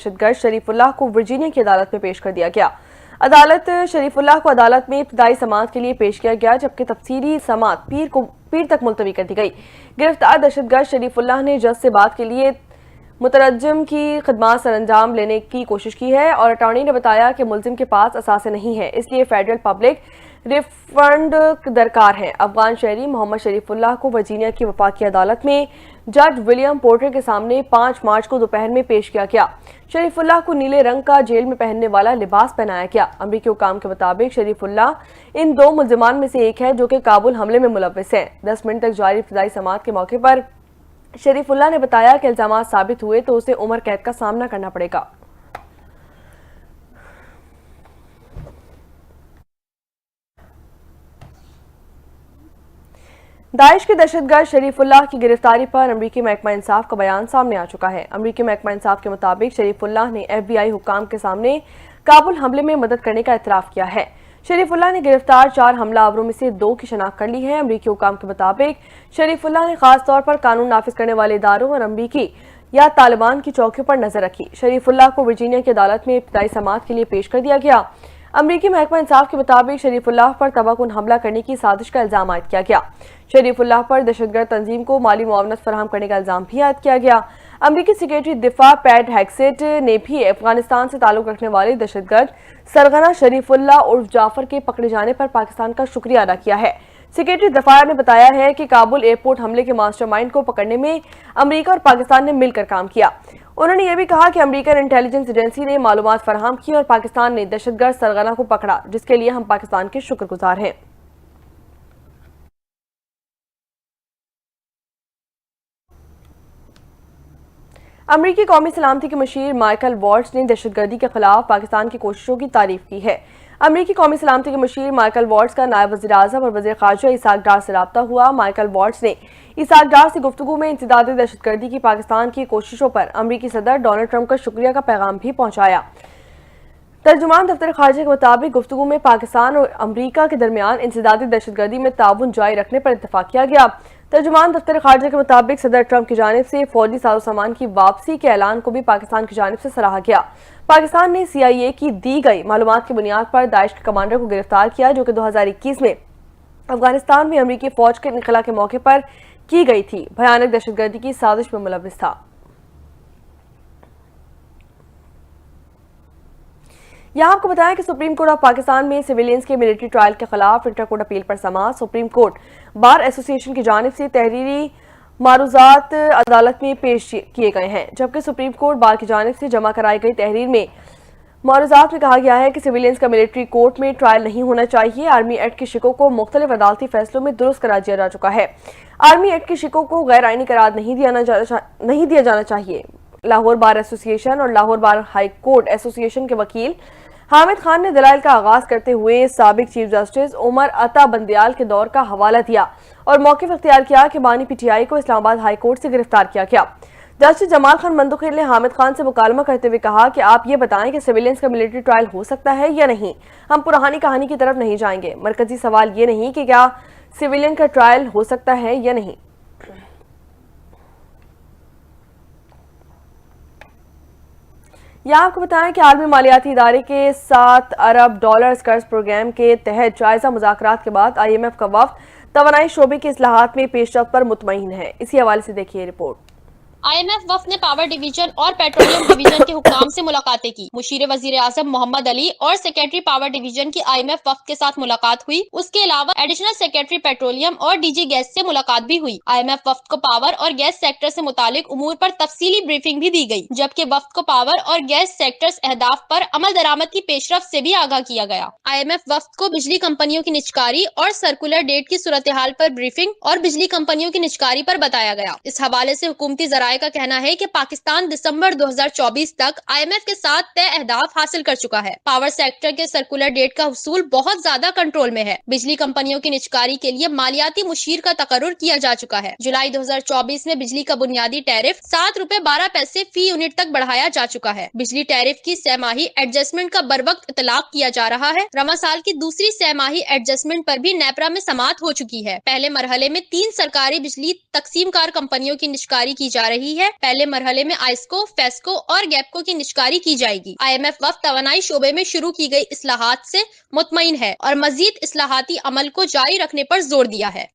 दहशतगर्द शरीफुल्लाह को वर्जीनिया की अदालत में पेश कर दिया गया। अदालत शरीफुल्लाह को अदालत में इब्तिदाई समाअत के लिए पेश किया गया, जबकि तफसीली समाअत पीर तक मुलतवी कर दी गई। गिरफ्तार दहशतगर्द शरीफुल्लाह ने जज से बात के लिए मुतरज्जिम की खिदमत सर अंजाम लेने की कोशिश की है और अटॉर्नी ने बताया कि मुलजिम के पास असासे नहीं है, इसलिए फेडरल पब्लिक रिफंड दरकार है। अफगान शहरी मोहम्मद शरीफुल्लाह को वर्जीनिया की वफाकी अदालत में जज विलियम पोर्टर के सामने 5 मार्च को दोपहर में पेश किया गया। शरीफुल्लाह को नीले रंग का जेल में पहनने वाला लिबास पहनाया गया। अमरीकी हुकाम के मुताबिक शरीफुल्लाह इन 2 मुलजिमान में से एक है जो कि काबुल हमले में मुलव्विस है। 10 मिनट तक जारी इब्तिदाई समाअत के मौके पर शरीफुल्लाह ने बताया कि इल्जाम साबित हुए तो उसे उम्र कैद का सामना करना पड़ेगा। दाइश के दहशतगर्द शरीफुल्लाह की गिरफ्तारी पर अमरीकी महकमा इंसाफ का बयान सामने आ चुका है। अमरीकी महकमा इंसाफ के मुताबिक शरीफुल्लाह ने FBI हुकाम के सामने काबुल हमले में मदद करने का इतराफ किया है। शरीफुल्लाह ने गिरफ्तार 4 हमलावरों में से 2 की शनाख्त कर ली है। अमरीकी हुकाम के मुताबिक शरीफुल्लाह ने खास तौर पर कानून नाफिज करने वाले इदारों और अमरीकी या तालिबान की चौकियों पर नजर रखी। शरीफुल्लाह को वर्जीनिया की अदालत में इब्तिदाई समाअत के लिए पेश कर दिया गया। अमरीकी महकमा इंसाफ के मुताबिक शरीफुल्लाह पर तबाहकुन हमला करने की साजिश का इल्जाम आयद किया गया। शरीफुल्लाह पर दहशतगर्द तंजीम को माली मुआवनत फराहम करने का इल्जाम भी आयद किया गया। अमरीकी सेक्रेटरी दिफा पैट हेक्सेट ने भी अफगानिस्तान से ताल्लुक रखने वाले दहशतगर्द सरगना शरीफुल्लाह उर्फ जाफर के पकड़े जाने पर पाकिस्तान का शुक्रिया अदा किया है। सेक्रेटरी दफा ने बताया है कि काबुल एयरपोर्ट हमले के मास्टरमाइंड को पकड़ने में अमरीका और पाकिस्तान ने मिलकर काम किया। उन्होंने यह भी कहा कि अमेरिकन इंटेलिजेंस एजेंसी ने मालूमात फराहम की और पाकिस्तान ने दहशतगर्द सरगना को पकड़ा, जिसके लिए हम पाकिस्तान के शुक्रगुजार हैं। अमरीकी कौमी सलामती के मशीर माइकल वॉल्ट्ज ने दहशतगर्दी के खिलाफ पाकिस्तान की कोशिशों की तारीफ की है। अमरीकी कौमी सलामती के मशीर माइकल वॉल्ट्ज का नायब वज़ीर आज़म और वज़ीर ख़ारजा इसाक डार से राब्ता हुआ। माइकल वॉल्ट्ज ने इसाक डार से गुफ्तगू में इंसदाद दहशतगर्दी की पाकिस्तान की कोशिशों पर अमरीकी सदर डोनाल्ड ट्रंप का शुक्रिया का पैगाम भी पहुंचाया। तर्जुमान दफ्तर ख़ारजा के मुताबिक गुफ्तगू में पाकिस्तान और अमरीका के दरमियान इंसदाद दहशतगर्दी में ताउन जारी रखने पर इत्तफाक किया गया। तर्जुमान दफ्तर ख़ारजा के मुताबिक सदर ट्रंप की जानिब से फौजी साजो सामान की वापसी के ऐलान को भी पाकिस्तान की जानिब से सराहा गया। पाकिस्तान ने CIA की दी गई मालूमात की बुनियाद पर दाइश के कमांडर को गिरफ्तार किया, जो कि 2021 में अफगानिस्तान में अमरीकी फौज के इनखला के मौके पर की गई थी। भयानक दहशतगर्दी की साजिश में मुलव्विस था। यहाँ आपको बताया कि सुप्रीम कोर्ट ऑफ पाकिस्तान में सिविलियंस के मिलिट्री ट्रायल के खिलाफ इंटर कोर्ट अपील पर समाअत। सुप्रीम कोर्ट बार एसोसिएशन की जानिब से तहरीरी मारूजात अदालत में पेश किए गए हैं, जबकि सुप्रीम कोर्ट बार की जानिब से जमा कराई गई तहरीर में मारूजात में कहा गया है कि सिविलियंस का मिलिट्री कोर्ट में ट्रायल नहीं होना चाहिए। आर्मी एक्ट के शिकों को मुख्तलिफ अदालती फैसलों में दुरुस्त करार दिया जा चुका है। आर्मी एक्ट के शिकों को गैर आइनी करार नहीं दिया जाना चाहिए। लाहौर बार एसोसिएशन और लाहौर बार हाई कोर्ट एसोसिएशन के वकील हामिद खान ने दलाइल का आगाज करते हुए साबिक चीफ जस्टिस उमर अता बंदियाल के दौर का हवाला दिया और मौक़िफ़ इख्तियार किया कि बानी PTI को इस्लामाबाद हाई कोर्ट से गिरफ्तार किया गया। जस्टिस जमाल खान मंदुखिल ने हामिद खान से मुकालमा करते हुए कहा कि आप ये बताएं कि सिविलियंस का मिलिट्री ट्रायल हो सकता है या नहीं। हम पुरानी कहानी की तरफ नहीं जाएंगे। मरकजी सवाल ये नहीं कि क्या सिविलियन का ट्रायल हो सकता है या नहीं। यहाँ आपको बताएं कि आलमी मालियाती इदारे के $7 अरब कर्ज प्रोग्राम के तहत जायजा मुज़ाकरात के बाद IMF का वफ्द तवानाई शोबे की इस्लाहात में पेशरफ्त पर मुतमईन है। इसी हवाले से देखिए रिपोर्ट। IMF वफ्द ने पावर डिवीजन और पेट्रोलियम डिवीजन के हुक्काम से मुलाकातें की। मुशीर वजीर आज़म मोहम्मद अली और सेक्रेटरी पावर डिवीजन की IMF वफ्द के साथ मुलाकात हुई। उसके अलावा एडिशनल सेक्रेटरी पेट्रोलियम और DG गैस से मुलाकात भी हुई। IMF वफ्द को पावर और गैस सेक्टर से मुतालिक उमूर पर तफसीली ब्रीफिंग भी दी गई, जबकि वफ्द को पावर और गैस सेक्टर्स अहदाफ पर अमल दरामद की पेशरफ्त से भी आगाह किया गया। IMF वफ्द को बिजली कंपनियों की निचकारी और सर्कुलर डेट की सूरत हाल पर ब्रीफिंग और बिजली कंपनियों की निचकारी पर बताया गया। इस हवाले से हुकूमती जराये का कहना है कि पाकिस्तान दिसंबर 2024 तक IMF के साथ तय अहदाफ हासिल कर चुका है। पावर सेक्टर के सर्कुलर डेट का हुसूल बहुत ज्यादा कंट्रोल में है। बिजली कंपनियों की निचकारी के लिए मालियाती मुशीर का तकर्रुर किया जा चुका है। जुलाई 2024 में बिजली का बुनियादी टैरिफ $7.12 फी यूनिट तक बढ़ाया जा चुका है। बिजली टैरिफ की सहमाही एडजस्टमेंट का बर वक्त इतलाक किया जा रहा है। रवा साल की दूसरी सहमाही एडजस्टमेंट पर भी नेपरा में समाअत हो चुकी है। पहले मरहले में 3 सरकारी बिजली तकसीमकार कंपनियों की निचकारी की जा रही है। पहले मरहले में आइस्को, फेस्को और गैपको की निचकारी जारी की जाएगी। IMF वफ्द तवानाई शोबे में शुरू की गई इस्लाहात से मुतमईन है और मजीद इस्लाहाती अमल को जारी रखने पर जोर दिया है।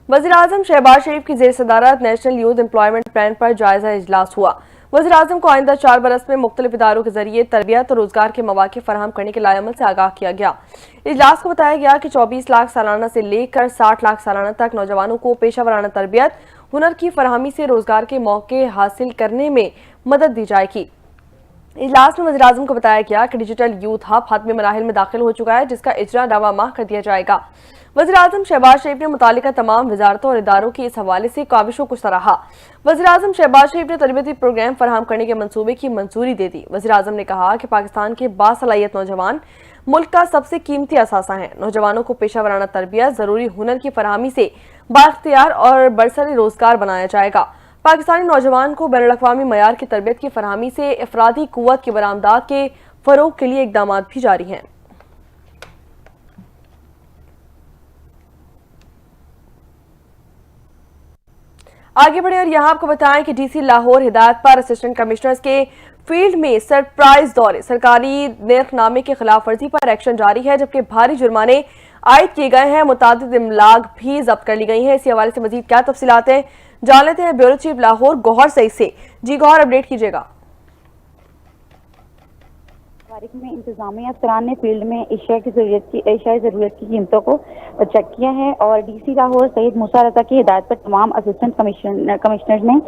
वज़ीर-ए-आज़म शहबाज शरीफ की ज़ेर सदारत नेशनल यूथ एम्प्लॉयमेंट प्लान पर जायजा इजलास हुआ। वज़ीर-ए-आज़म को आइंदा 4 बरस में मुख्तलिफ इदारों के जरिए तरबियत और रोजगार के मौके फराहम करने के लाएमल से आगाह किया गया। इजलास को बताया गया कि 24 लाख सालाना से लेकर 60 लाख सालाना तक नौजवानों को पेशा वराना तरबियत, हुनर की फराहमी से रोजगार के मौके हासिल करने में मदद दी जाएगी। इजलास में वज़ीर-ए-आज़म को बताया गया कि डिजिटल यूथ हब हतमी मराहिल में दाखिल हो चुका है, जिसका इजरा नवा माह कर दिया जाएगा। वज़ीर-ए-आज़म शहबाज शरीफ ने मुतालिका तमाम वजारतों और इदारों की इस हवाले से काविशों को सराहा। वज़ीर-ए-आज़म शहबाज शरीफ ने तरबियती प्रोग्राम फराहम करने के मंसूबे की मंजूरी दे दी। वज़ीर-ए-आज़म ने कहा कि पाकिस्तान के बासलाहियत नौजवान मुल्क का सबसे कीमती असासा है। नौजवानों को पेशा वराना तरबियत, जरूरी हुनर की फराहमी से बाख्तियार और बरसरी रोजगार बनाया जाएगा। पाकिस्तानी नौजवान को बैनुल-अक़वामी मयार की तरबियत की फराहमी से इफरादी कुव्वत की बरामदात के फरोग के लिए इकदाम भी जारी हैं। आगे बढ़े और यहाँ आपको बताएं कि DC लाहौर हिदायत पर असिस्टेंट कमिश्नर्स के फील्ड में सरप्राइज दौरे, सरकारी नेर्खनामे की खिलाफ वर्जी पर एक्शन जारी है, जबकि भारी जुर्माने आयद किए गए हैं। मुतादिद इमलाक भी जब्त कर ली गई हैं। इसी हवाले से मजीद क्या तफसीलात हैं जान लेते हैं ब्यूरो चीफ लाहौर गौहर सईद से। जी गौहर, अपडेट कीजिएगा। तारीख में इंतजामिया अफसरान ने फील्ड में एशियाई ज़रूरत की कीमतों को चेक किया है और DC लाहौर सईद मूसा रजा की हिदायत पर तमाम असिस्टेंट कमिश्नर्स ने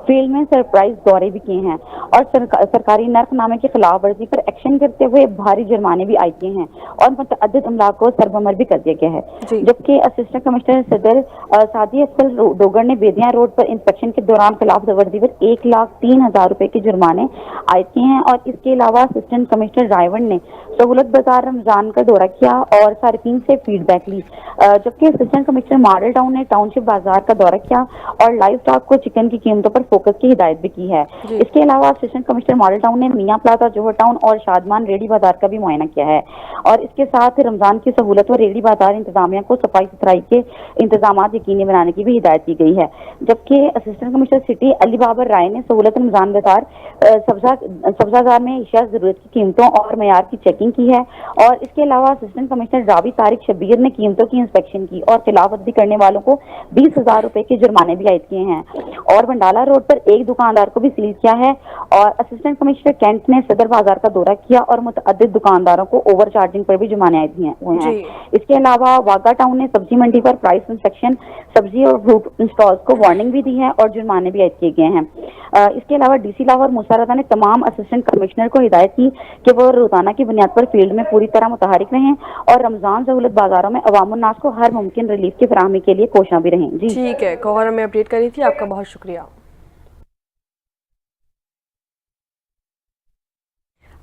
फील्ड में सरप्राइज दौरे भी किए हैं और सरकारी नर्खनामे की खिलाफ वर्जी पर एक्शन करते हुए भारी जुर्माने भी आयद किए हैं और मुतअद्दिद अमलाक को सरबमर भी कर दिया गया है। जबकि असिस्टेंट कमिश्नर सदर सादी अफसल डोगर ने बेदियां रोड पर इंस्पेक्शन के दौरान खिलाफ वर्जी पर 1,03,000 रुपए के जुर्माने आयद किए हैं और इसके अलावा असिस्टेंट कमिश्नर ड्राइवर ने सहूलत बाजार रमजान का दौरा किया और सार्फिन से फीडबैक ली। जबकि असिस्टेंट कमिश्नर मॉडल टाउन ने टाउनशिप बाजार का दौरा किया और लाइव स्टॉक को चिकन की कीमतों पर फोकस की हिदायत भी की है। इसके अलावा असिस्टेंट कमिश्नर मॉडल टाउन ने मियां प्लाजा जोहर टाउन और शादमान रेडी बाजार का भी मुआयना किया है और इसके साथ रमजान की सहूलत और रेडी बाजार इंतजामिया को सफाई सुथराई के इंतजाम यकीनी बनाने की भी हिदायत की गई है। जबकि assistant commissioner city Ali Babar Rai ने सहूलत रमजान बाजार सब्जाजार में एशिया जरूरत की कीमतों और मयार की चेकिंग की है और इसके अलावा असिस्टेंट कमिश्नर रावी तारिक शब्बीर ने कीमतों की इंस्पेक्शन की और खिलाफवर्जी करने वालों को 20,000 रुपए के जुर्माने भी आयद किए हैं और बंडाला रोड पर एक दुकानदार को भी सील किया है और असिस्टेंट कमिश्नर कैंट ने सदर बाजार का दौरा किया और मुतअद्दिद दुकानदारों को ओवर चार्जिंग पर भी जुर्माने आयद हुए हैं। इसके अलावा वागा टाउन ने सब्जी मंडी पर प्राइस इंस्पेक्शन, सब्जी और फ्रूट स्टॉल्स को वार्निंग भी दी है और जुर्माने भी आयद किए गए हैं। इसके अलावा DC लाहौर मूसा रजा ने तमाम असिस्टेंट कमिश्नर को हिदायत की कि वो रोजाना की बुनियाद पर फील्ड में पूरी तरह मुतहरिक रहें और रमजान सहूलत बाजारों में अवामुन्नास को हर मुमकिन रिलीफ की फराहमी के लिए कोशिश भी रहें। जी ठीक है, गौहर में अपडेट करी थी, आपका बहुत शुक्रिया।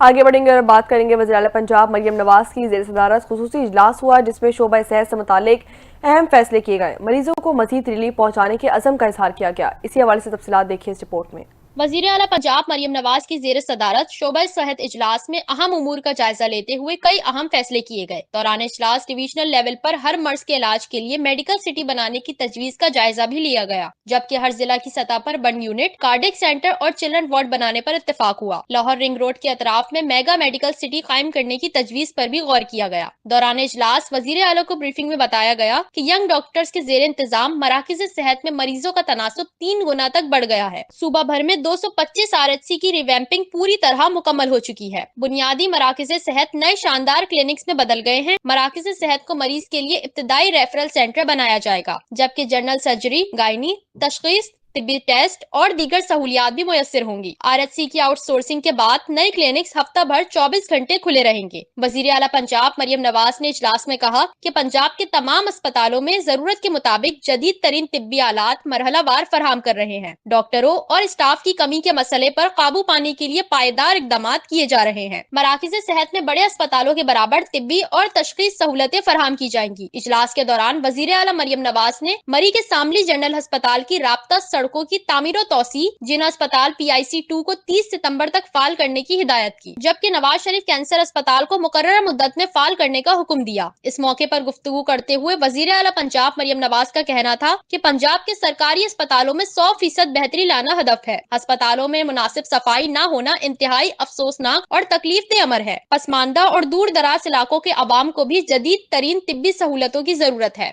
आगे बढ़ेंगे और बात करेंगे वज़ीर आला पंजाब मरियम नवाज की ज़ेर सदारत खुसूसी इजलास हुआ, जिसमें शोबा सेहत से मुतालिक अहम फैसले किए गए। मरीजों को मज़ीद रिलीफ पहुंचाने के अज़म का इजहार किया गया। इसी हवाले से तफसीलात देखिए इस रिपोर्ट में। वज़ीर आला पंजाब मरियम नवाज की ज़ेर सदारत शोबा सेहत इजलास में अहम उमूर का जायजा लेते हुए कई अहम फैसले किए गए। दौरान इजलास डिविजनल लेवल पर हर मर्ज के इलाज के लिए मेडिकल सिटी बनाने की तजवीज का जायजा भी लिया गया, जबकि हर जिला की सतह पर बर्न यूनिट, कार्डियक सेंटर और चिल्ड्रन वार्ड बनाने पर इत्तेफाक हुआ। लाहौर रिंग रोड के अतराफ में मेगा मेडिकल सिटी कायम करने की तजवीज पर भी गौर किया गया। दौरान इजलास वज़ीर आला को ब्रीफिंग में बताया गया कि यंग डॉक्टर्स के जेर इंतजाम मराकिज़ सेहत में मरीजों का तनासुब 3 गुना तक बढ़ गया है। सूबा भर में 225 RHC की रिवैम्पिंग पूरी तरह मुकम्मल हो चुकी है। बुनियादी मराकिज़ सेहत नए शानदार क्लिनिक्स में बदल गए हैं। मराकिज़ सेहत को मरीज के लिए इब्तिदाई रेफरल सेंटर बनाया जाएगा, जबकि जनरल सर्जरी, गायनी, तशखीस, तिब्बी टेस्ट और दीगर सहूलियात भी मुयस्सर होंगी। RHC की आउटसोर्सिंग के बाद नए क्लिनिक्स हफ्ता भर 24 घंटे खुले रहेंगे। वज़ीर आला पंजाब मरियम नवाज ने इजलास में कहा कि पंजाब के तमाम अस्पतालों में जरूरत के मुताबिक जदीद तरीन तिब्बी आलात मरहलावार फराहम कर रहे हैं। डॉक्टरों और स्टाफ की कमी के मसले पर काबू पाने के लिए पायदार इकदाम किए जा रहे हैं। मराकिज़ सेहत में बड़े अस्पतालों के बराबर तिब्बी और तशखीस सहूलतें फराहम की जाएंगी। इजलास के दौरान वज़ीर आला मरियम नवाज ने मरी के सामली जनरल अस्पताल की राब्ता सड़कों की तामीर तौसी जिला अस्पताल PIC 2 को 30 सितंबर तक फाल करने की हिदायत की, जबकि नवाज शरीफ कैंसर अस्पताल को मुकर्रर मुद्दत में फाल करने का हुक्म दिया। इस मौके पर गुफ्तगू करते हुए वजीर आला पंजाब मरियम नवाज का कहना था कि पंजाब के सरकारी अस्पतालों में 100% बेहतरी लाना हदफ है। अस्पतालों में मुनासिब सफाई न होना इंतहाई अफसोसनाक और तकलीफ अमर है। पसमानदा और दूर दराज इलाकों के अवाम को भी जदीद तरीन तिब्बी सहूलतों की जरूरत है।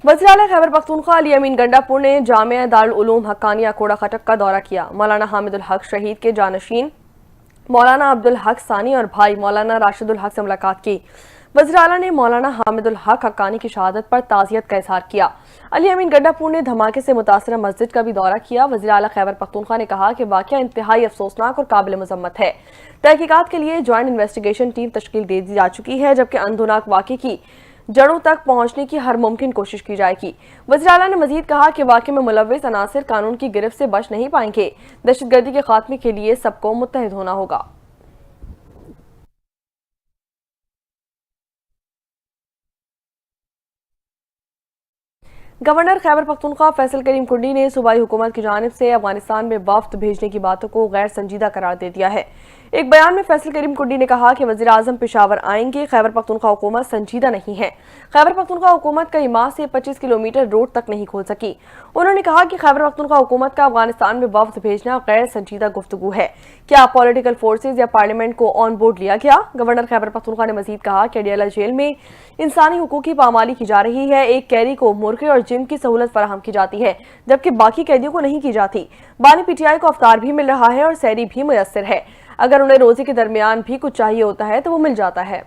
वज़ीर आला खैबर पख्तूनख्वा अली अमीन गंडापुर ने जामिया दारुल उलूम हक्कानिया कोड़ा खटक का दौरा किया। मौलाना हामिदुल हक शहीद के जानशीन मौलाना अब्दुल हक सानी और भाई मौलाना राशिदुल हक से मुलाकात की। वज़ीर आला ने मौलाना हामिदुल हक हक्कानी की शहादत पर ताज़ियत का इजहार किया। अली अमीन गंडापुर ने धमाके से मुतासरा मस्जिद का भी दौरा किया। वज़ीर आला खैबर पख्तूनख्वा ने कहा कि वाक़या इंतहाई अफसोसनाक और काबिल मज़म्मत है। तहकीकात के लिए ज्वाइंट इन्वेस्टिगेशन टीम तश्कील दे दी जा चुकी है, जबकि अंधुनाक वाक़े की जड़ों तक पहुंचने की हर मुमकिन कोशिश की जाएगी। वज़ीर आला ने मजीद कहा कि वाक़े में मुलव्विस अनासिर कानून की गिरफ्त से बच नहीं पाएंगे। दहशतगर्दी के खात्मे के लिए सबको मुत्तहिद होना होगा। गवर्नर खैबर पख्तूनख्वा फैसल करीम कुंडी ने सूबाई हुकूमत की जानिब से अफगानिस्तान में वफ्द भेजने की बातों को गैर संजीदा करार दे दिया है। एक बयान में फैसल करीम कुंडी ने कहा कि वज़ीर आज़म पेशावर आएंगे, खैबर पख्तूनख्वा हुकूमत संजीदा नहीं है। खैबर पख्तूनख्वा हुकूमत कई माह से 25 किलोमीटर रोड तक नहीं खोल सकी। उन्होंने कहा कि खैबर पख्तूनख्वा हुकूमत का अफगानिस्तान में वफ्द भेजना गैर संजीदा गुफ्तगू है। क्या पॉलिटिकल फोर्सेज या पार्लियामेंट को ऑन बोर्ड लिया गया? गवर्नर खैबर पख्तूनख्वा ने मजीद कहा कि अडियाला जेल में इंसानी हुकूक की पामाली की जा रही है। एक कैदी को मुर्गे और जिम की सहूलत फराहम की जाती है, जबकि बाकी कैदियों को नहीं की जाती। बानी PTI को अफ्तार भी मिल रहा है और सैरी भी मुयस्सर है। अगर उन्हें रोजे के दरमियान भी कुछ चाहिए होता है तो वो मिल जाता है।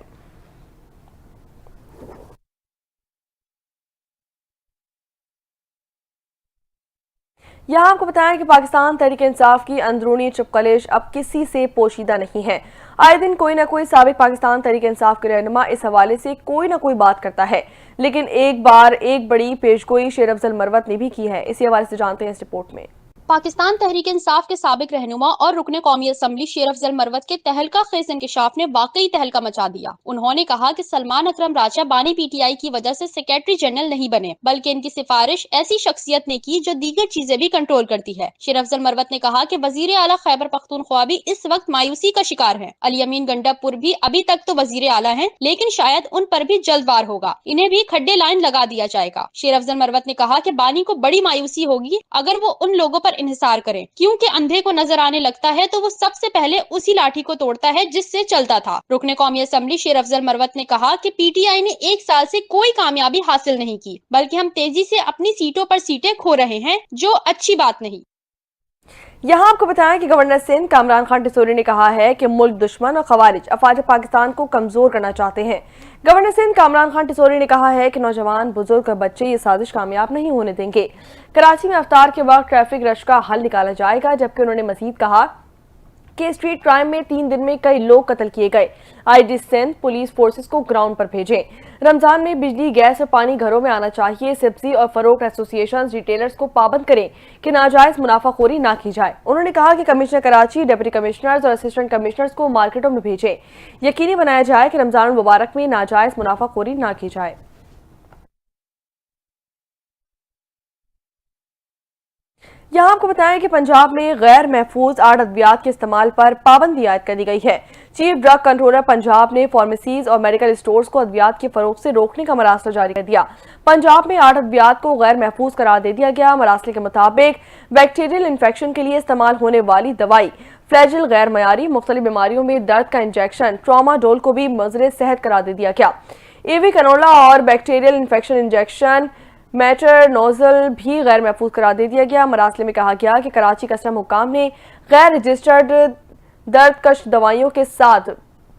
यहाँ आपको बताएं कि पाकिस्तान तहरीक इंसाफ की अंदरूनी चुपकलिश अब किसी से पोशीदा नहीं है। आए दिन कोई ना कोई साबिक पाकिस्तान तहरीक इंसाफ के रहनुमा इस हवाले से कोई ना कोई बात करता है, लेकिन एक बार एक बड़ी पेशगोई शेर अफजल मरवत ने भी की है। इसी हवाले से जानते हैं इस रिपोर्ट में। पाकिस्तान तहरीक इंसाफ के साबिक रहनुमा और रुकने कौमी असम्बली शेर अफजल मरवत के तहलका खेज इंकशाफ ने वाकई तहलका मचा दिया। उन्होंने कहा कि सलमान अकरम राजा बानी PTI की वजह से सेक्रेटरी जनरल नहीं बने, बल्कि इनकी सिफारिश ऐसी शख्सियत ने की जो दीगर चीजें भी कंट्रोल करती है। शेर अफजल मरवत ने कहा कि वजीर आला खैबर पख्तूनख्वा भी इस वक्त मायूसी का शिकार है। अली अमीन गंडापुर भी अभी तक तो वजीर आला है, लेकिन शायद उन पर भी जल्द वार होगा। इन्हें भी खड्डे लाइन लगा दिया जाएगा। शेर अफजल मरवत ने कहा कि बानी को बड़ी मायूसी होगी अगर वो उन लोगों पर इंहिसार करें, क्योंकि अंधे को नजर आने लगता है तो वो सबसे पहले उसी लाठी को तोड़ता है जिससे चलता था। रुकने कौमी असम्बली शेर अफजल मरवत ने कहा कि PTI ने 1 साल से कोई कामयाबी हासिल नहीं की, बल्कि हम तेजी से अपनी सीटों पर सीटें खो रहे हैं, जो अच्छी बात नहीं। यहाँ आपको बताएं कि गवर्नर सिंध कामरान खान टिसोरी ने कहा है कि मुल्क दुश्मन और खवारिज अफवाज पाकिस्तान को कमजोर करना चाहते हैं। गवर्नर सिंध कामरान खान टिसोरी ने कहा है कि नौजवान, बुजुर्ग और बच्चे ये साजिश कामयाब नहीं होने देंगे। कराची में अफ्तार के वक्त ट्रैफिक रश का हल निकाला जाएगा, जबकि उन्होंने मजीद कहा कि स्ट्रीट क्राइम में 3 दिन में कई लोग कत्ल किए गए। IG सिंध पुलिस फोर्सेस को ग्राउंड पर भेजें। रमजान में बिजली, गैस और पानी घरों में आना चाहिए। सब्जी और फरोख्त एसोसिएशन रिटेलर्स को पाबंद करें कि नाजायज मुनाफाखोरी ना की जाए। उन्होंने कहा कि कमिश्नर कराची, डिप्टी कमिश्नर्स और असिस्टेंट कमिश्नर्स को मार्केटों में भेजें। यकीनी बनाया जाए कि रमजान मुबारक में नाजायज मुनाफाखोरी ना की जाए। यहाँ आपको बताएं कि पंजाब में गैर महफूज आड़ अद्वियात के इस्तेमाल पर पाबंदी आयद कर दी गई है। चीफ ड्रग कंट्रोलर पंजाब ने फार्मेसीज और मेडिकल स्टोर्स को अद्वियात की फरोख्त से रोकने का मरासला जारी कर दिया। पंजाब में आड़ अद्वियात को गैर महफूज करार दे दिया गया। मरासले के मुताबिक बैक्टीरियल इन्फेक्शन के लिए इस्तेमाल होने वाली दवाई फ्लैजिल गैर मयारी, मुख्तलिफ बीमारियों में दर्द का इंजेक्शन ट्रामाडोल को भी मुज़र सेहत करार दे दिया गया। AV कैनोला और bacterial infection injection matter nozzle भी गैर महफूज करार दे दिया गया। मरासले में कहा गया कि कराची कस्टम हुकाम ने गैर रजिस्टर्ड दर्दकश दवाइयों के 7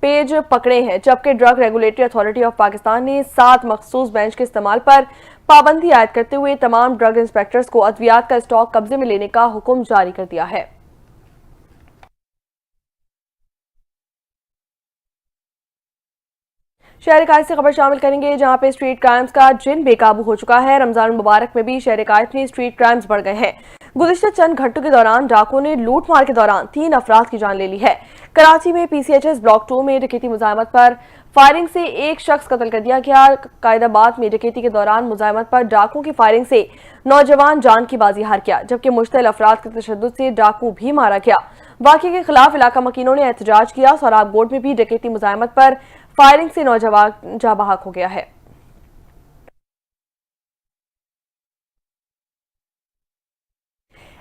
पेज पकड़े हैं, जबकि drug regulatory authority of Pakistan ने 7 मखसूस बेंच के इस्तेमाल पर पाबंदी आयद करते हुए तमाम ड्रग इंस्पेक्टर्स को अद्वियात का स्टॉक कब्जे में लेने का हुक्म जारी कर दिया है। शहर कायद से खबर शामिल करेंगे, जहां पे स्ट्रीट क्राइम्स का जिन बेकाबू हो चुका है। रमजान मुबारक में भी शहर कायद में स्ट्रीट क्राइम्स बढ़ गए हैं। गुज़िश्ता चंद घंटों के दौरान डाकुओं ने लूट मार के दौरान 3 अफराद की जान ले ली है। कराची में PCHS ब्लॉक 2 में डकैती मुज़ाहमत पर फायरिंग से एक शख्स कत्ल कर दिया गया। कायदाबाद में डकैती के दौरान मुजाहिमत पर डाकुओं की फायरिंग से नौजवान जान की बाजी हार गया, जबकि मुश्तल अफराद के तशद्दुद से डाकू भी मारा गया। वाक़े के खिलाफ इलाका मकीनों ने एहतजाज किया। सोराबकोट में भी डकैती मुजाहिमत पर फायरिंग से नौजवान जाँ बहक हो गया है।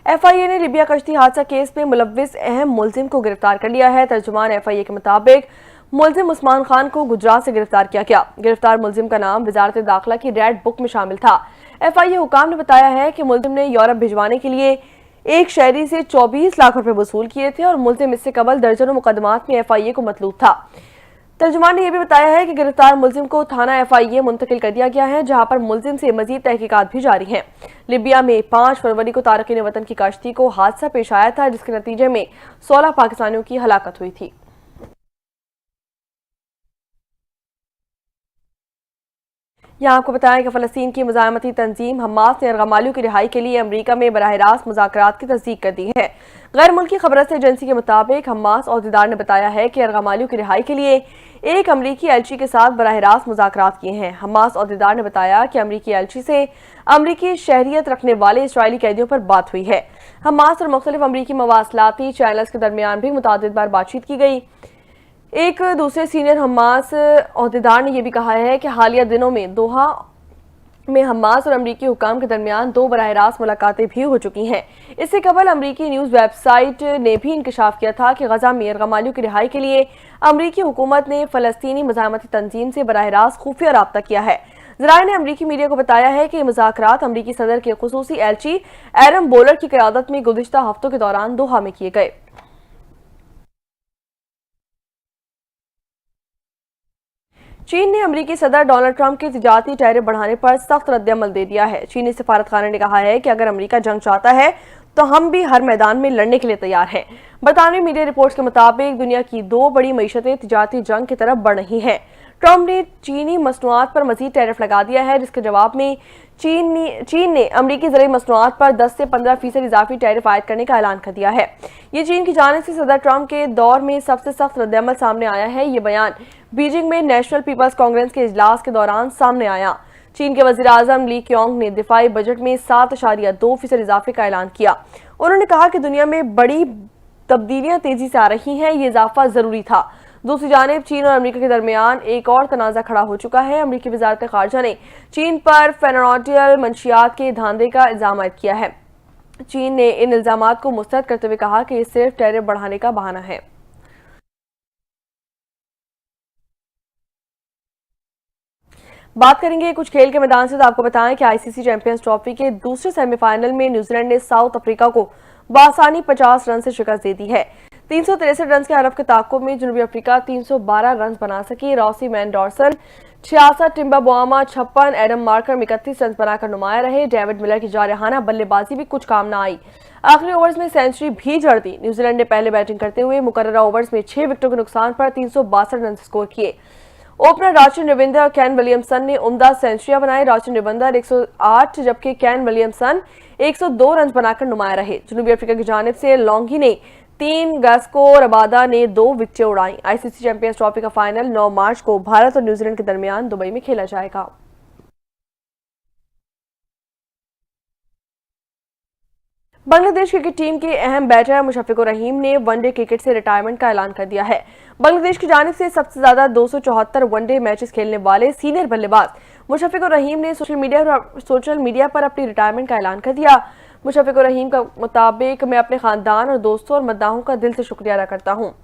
FIA ने लिबिया कश्ती हादसा केस में मुलव्विस अहम मुलजिम को गिरफ्तार कर लिया है। तर्जुमान FIA के मुताबिक मुलजिम उस्मान खान को गुजरात से गिरफ्तार किया गया। गिरफ्तार मुलजिम का नाम वजारत दाखिला की रेड बुक में शामिल था। FIA हुकाम ने बताया है कि मुलजिम ने यूरोप भिजवाने के लिए एक शहरी से 24 लाख रुपए वसूल किए थे और मुलजिम इससे कबल दर्जनों मुकदमात में FIA को मतलूब था। तर्जुमान ने यह भी बताया है कि गिरफ्तार मुलजिम को थाना FIA मुंतकिल कर दिया गया है, जहां पर मुलजिम से मजीद तहकीकात भी जारी हैं। लिबिया में 5 फरवरी को तारकीन वतन की कश्ती को हादसा पेश आया था, जिसके नतीजे में 16 पाकिस्तानियों की हलाकत हुई थी। यहाँ आपको बताया कि फ़लस्तीन की मुजाहिमती तंजीम हमास ने अर्गमालियों की रिहाई के लिए अमरीका में बराह रास्त मुज़ाकरात की तस्दीक कर दी है। गैर मुल्की खबरत एजेंसी के मुताबिक हमास अहदेदार ने बताया है कि अर्गमालियों की रिहाई के लिए एक अमरीकी एलची के साथ बराह रास्त मुज़ाकरात किए हैं। हमास अहदेदार ने बताया कि अमरीकी एलची से अमरीकी शहरियत रखने वाले इसराइली कैदियों पर बात हुई है। हमास और मुख्तलिफ अमरीकी मवासलाती चैनल्स के दरमियान भी मुतादिद बार बातचीत की गई। एक दूसरे सीनियर हमास अहदेदार ने यह भी कहा है कि हालिया दिनों में दोहा में हमास और अमरीकी हुकाम के दरमियान 2 बराह रास्त मुलाकातें भी हो चुकी हैं। इससे कबल अमरीकी न्यूज़ वेबसाइट ने भी इंकशाफ किया था कि गजा में अर्गमालियों की रिहाई के लिए अमरीकी हुकूमत ने फ़लस्तीनी मुजाहिमती तंजीम से बराह रास्त खुफिया राब्ता किया है। ज़राए ने अमरीकी मीडिया को बताया है कि मुज़ाकरात अमरीकी सदर के खुसूसी एलची एरम बोलर की क़यादत में गुज़िश्ता हफ्तों के दौरान दोहा में किए गए। चीन ने अमरीकी सदर डोनाल्ड ट्रंप के तिजारती टैरिफ बढ़ाने पर सख्त रद्दअमल दे दिया है। चीनी सफारतखाना ने कहा है कि अगर अमरीका जंग चाहता है तो हम भी हर मैदान में लड़ने के लिए तैयार हैं। बरतानवी मीडिया रिपोर्ट्स के मुताबिक दुनिया की 2 बड़ी मईशतें तिजारती जंग की तरफ बढ़ रही हैं। ट्रंप ने चीनी मसनूआत पर मजीद टैरिफ लगा दिया है, जिसके जवाब में चीन ने अमरीकी ज़रूरी मसनूआत पर 10 से 15% इजाफी टैरिफ आयद करने का ऐलान कर दिया है। ये चीन की जानिब से सदर ट्रंप के दौर में सबसे सख्त रद्दअमल सामने आया है। ये बयान बीजिंग में नेशनल पीपल्स कांग्रेस के इजलास के दौरान सामने आया। चीन के वज़ीर आज़म ली क्योंग ने दिफाई बजट में 7.2% इजाफे का ऐलान किया। उन्होंने कहा कि दुनिया में बड़ी तब्दीलियां तेजी से आ रही हैं, ये इजाफा जरूरी था। दूसरी जानिब चीन और अमेरिका के दरमियान एक और तनाज़ा खड़ा हो चुका है। अमेरिकी वज़ारत ख़ारजा ने चीन पर फेनोटियल मंशियात के धांधे का इल्ज़ाम आयद किया है। चीन ने इन इल्ज़ामात को मुस्तरद करते हुए कहा कि ये सिर्फ टैरिफ बढ़ाने का बहाना है। बात करेंगे कुछ खेल के मैदान से, तो आपको बताएं कि ICC चैंपियंस ट्रॉफी के दूसरे सेमीफाइनल में न्यूजीलैंड ने साउथ अफ्रीका को बासानी 50 रन से शिकस्त दे दी है। 363 रन के हरफ के ताक़ुब में जनूबी अफ्रीका 312 रन बना सकी। Rassie van Dussen 66, Temba Bavuma 56, Aiden Markram 31 run बनाकर नुमाया रहे। डेविड मिलर की जारहाना बल्लेबाजी भी कुछ काम न आई, आखिरी ओवर्स में सेंचुरी भी जड़ दी। न्यूजीलैंड ने पहले बैटिंग करते हुए मुकर्ररा ओवर्स में 6 विकेटों के नुकसान पर 362 रन स्कोर किए। ओपनर राचिन रविंदर और कैन विलियमसन ने उम्दा सेंचुरियां बनाई। राचिन रविंदर 108 जबकि कैन विलियमसन 102 रन बनाकर नुमाया रहे। जनूबी अफ्रीका की जानिब से लॉन्गी ने 3, गस्को और अबादा ने 2 विकेटें उड़ाई। ICC चैंपियंस ट्रॉफी का फाइनल 9 मार्च को भारत और न्यूजीलैंड के दरमियान दुबई में खेला जाएगा। बांग्लादेश क्रिकेट टीम के अहम बैटर मुशफ़िकुर रहीम ने वनडे क्रिकेट से रिटायरमेंट का ऐलान कर दिया है। बांग्लादेश की जानिब से सबसे ज्यादा 274 वनडे मैचेस खेलने वाले सीनियर बल्लेबाज मुशफ़िकुर रहीम ने सोशल मीडिया पर अपनी रिटायरमेंट का ऐलान कर दिया। मुशफ़िकुर रहीम का मुताबिक, मैं अपने खानदान और दोस्तों और मद्दाहों का दिल से शुक्रिया अदा करता हूँ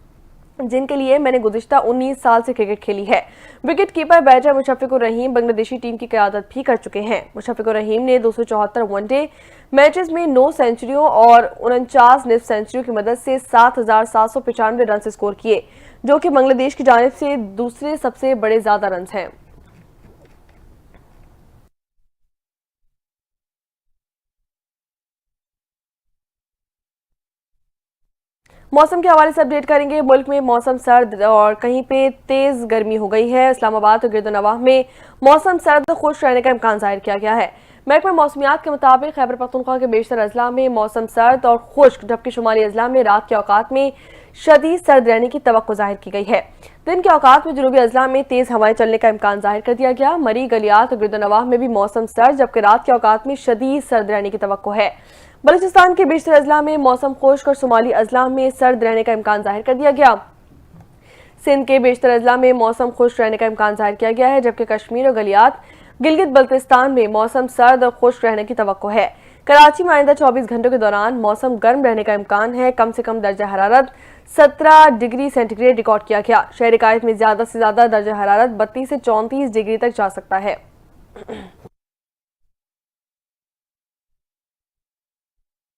जिनके लिए मैंने गुज़िश्ता 19 साल से क्रिकेट खेली है। विकेट कीपर बैटर मुशफ़िकुर रहीम बांग्लादेशी टीम की क़यादत भी कर चुके हैं। मुशफ़िकुर रहीम ने 274 वनडे मैचेस में 9 सेंचुरियों और 49 निफ सेंचुरियों की मदद से 7,795 रन स्कोर किए, जो कि बांग्लादेश की जानिब से दूसरे सबसे बड़े ज्यादा रन हैं। मौसम के हवाले से अपडेट करेंगे। मुल्क में मौसम सर्द और कहीं पे तेज गर्मी हो गई है। इस्लामाबाद और गिरदोनवाह में मौसम सर्द खुश रहने का इम्कान जाहिर किया गया है। महकमा मौसमियात के मुताबिक खैबर पख्तूनख्वा के बेशतर अजला में मौसम सर्द और खुश्क, जबकि शुमाली अजला में रात के औकात में शदीद सर्द रहने की तवक्को जाहिर की गई है। दिन के औकात में जनूबी अजला में तेज हवाएं चलने का इम्कान जाहिर कर दिया गया। मरी, गलियात और गिरदनवाह में भी मौसम सर्द, जबकि रात के औकात में शदीद सर्द रहने की तवक्को है। बलूचिस्तान के बेशतर अजला में मौसम खुश्क और शुमाली अजला में सर्द रहने का इम्कान जाहिर कर दिया गया। सिंध के बेशतर अजला में मौसम खुश्क रहने का इम्कान जाहिर किया गया है, जबकि कश्मीर और गलियात, गिलगित बल्तिस्तान में मौसम सर्द और खुश्क रहने की तवक्को है। कराची में आइंदा 24 घंटों के दौरान मौसम गर्म रहने का इम्कान है। कम से कम दर्जा हरारत 17 डिग्री सेंटीग्रेड रिकॉर्ड किया गया। शहर कायद में ज्यादा से ज्यादा दर्जा हरारत 32 से 34 डिग्री तक जा सकता है।